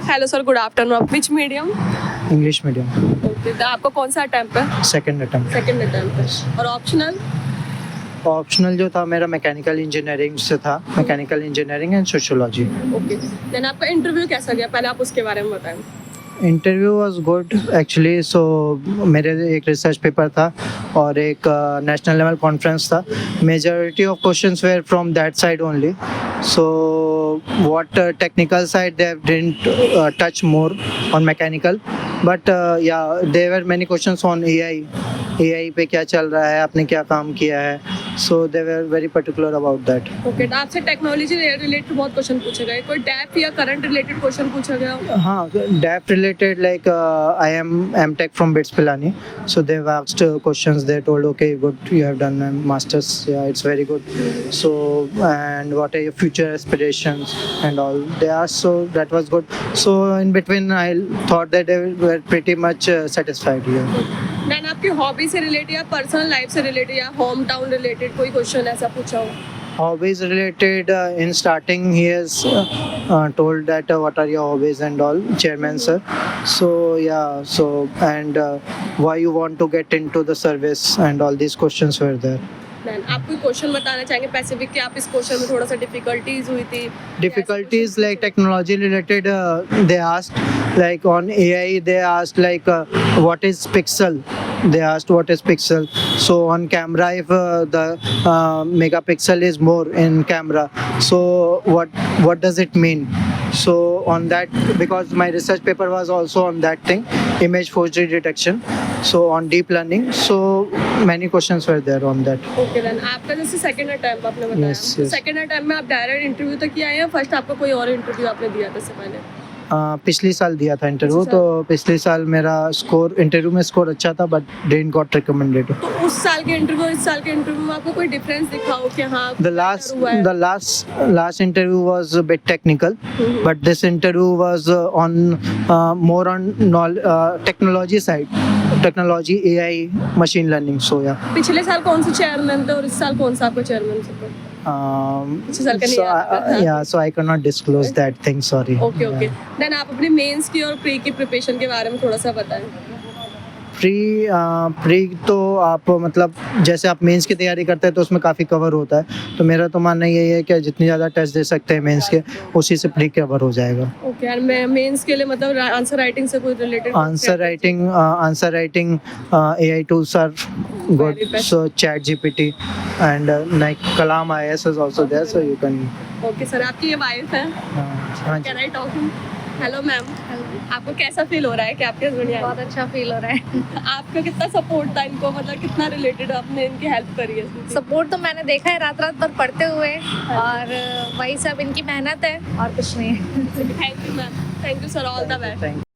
Hello sir, good afternoon. आप which medium? English medium, okay, तो आपका कौन सा अटेम्प्ट है? Second attempt. सेकंड अटेम्प्ट है। और ऑप्शनल? ऑप्शनल जो था मेरा मैकेनिकल इंजीनियरिंग से था, mechanical engineering and sociology. Okay, then आपका इंटरव्यू कैसा गया, पहले आप उसके बारे में बताएं। Interview was good actually. So मेरे एक रिसर्च पेपर था और एक नेशनल लेवल कॉन्फ्रेंस था। Majority of questions were from that side only. So what technical side they didn't touch more on mechanical, but yeah there were many questions on AI पे क्या चल रहा है, आपने क्या काम किया है। So they were very particular about that. Okay, तो आपसे टेक्नोलॉजी रिलेटेड बहुत क्वेश्चन पूछे गए, कोई डैप या करंट रिलेटेड क्वेश्चन पूछा गया? हाँ, DAP related, like I am MTech from BITS Pilani, so they've asked questions. They told, okay, good, you have done a masters, yeah, it's very good. So, and what are your future aspirations and all they asked, so that was good. So in between I thought that they were pretty much satisfied here. Then आपकी hobby से related या personal life से related या home town related कोई question ऐसा पूछा हो? Hobbies related, in starting he has told that what are your hobbies and all, chairman sir. So yeah, so and why you want to get into the service and all these questions were there. Then आप कोई question बताना चाहेंगे specific कि आप इस question में थोड़ा सा डिफिकल्टीज हुई थी? Difficulties like technology related, they asked, like on AI they asked like what is pixel. They asked what is pixel. So on camera, if the megapixel is more in camera, so what does it mean? So on that, because my research paper was also on that thing, image forgery detection, so on deep learning, so many questions were there on that. Okay, then आपका जैसे second attempt आपने बताया, Yes, yes. Second attempt में आप direct interview तक ही आए हैं, first आपका कोई और इंटरव्यू आपने दिया था इससे पहले? पिछली साल दिया था इंटरव्यू, पिछले तो पिछले साल मेरा स्कोर इंटरव्यू में स्कोर अच्छा था, बट डिडंट गॉट रिकमेंडेड। तो उस साल के इंटरव्यू और इस साल के इंटरव्यू में आपको कोई डिफरेंस दिखा हो कि हाँ The last interview was a bit technical, but this interview was on more on technology side, technology, AI, machine learning. So yeah. पिछले साल कौन से चेयरमैन थे और इस साल कौन सा आपका चेयरमैन थे? पिछले साल का नहीं So याद है। yeah, so I cannot disclose that thing. Sorry. Okay okay, then आप अपनी मेंस की और प्री की प्रिपरेशन के बारे में थोड़ा सा बताएं। प्री तो आप मतलब जैसे आप मेंस की तैयारी करते हैं तो उसमें काफ़ी कवर होता है, तो मेरा तो मानना यही है कि जितनी ज़्यादा टेस्ट दे सकते हैं मेंस के, उसी से प्री कवर हो जाएगा। ओके, एंड मैं मेंस के लिए मतलब आंसर राइटिंग से कोई related? Answer writing AI tools are good. Very best. So ChatGPT and like Kalam IS is also there, so you can. Okay sir, आपकी ये वाइफ है, हाँ जी। Can I talk? Hello ma'am, आपको कैसा feel हो रहा है कि आपके हस्बैंड यहाँ? बहुत अच्छा फील हो रहा है। आपका कितना सपोर्ट था इनको, मतलब कितना रिलेटेड आपने इनकी हेल्प करी है? सपोर्ट तो मैंने देखा है रात भर पढ़ते हुए, और वही सब इनकी मेहनत है और कुछ नहीं है। Thank you ma'am, thank you sir, all the best. Thank you.